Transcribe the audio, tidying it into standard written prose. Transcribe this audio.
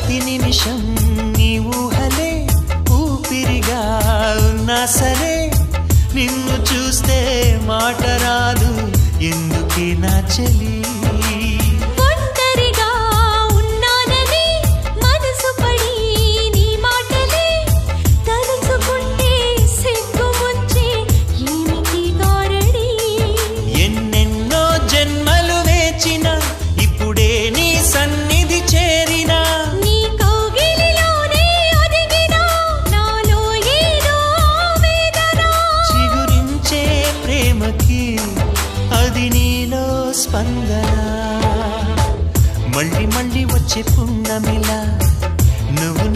ప్రతి నిమిషం నీ ఊహలే ఊపిరిగా ఉన్నా సరే నిన్ను చూస్తే మాట రాదు ఎందుకే నా చెలి ఒంటరిగా ఉన్నానని మనసు పడి నీ మాటలే తలుచుకుంటే సిగ్గు ముంచే ఏమిటి గారడి ఎన్నెన్నో జన్మలు వేచిన ఇప్పుడే నీ సన్నిధి చేరిన నీ కౌగిలిలోనే ఒదిగినా నాలో ఏదో వేదన చిగురించే ప్రేమకి అది నీలో స్పందన మళ్ళీ మళ్ళీ వచ్చే పున్నమిలా నువ్వు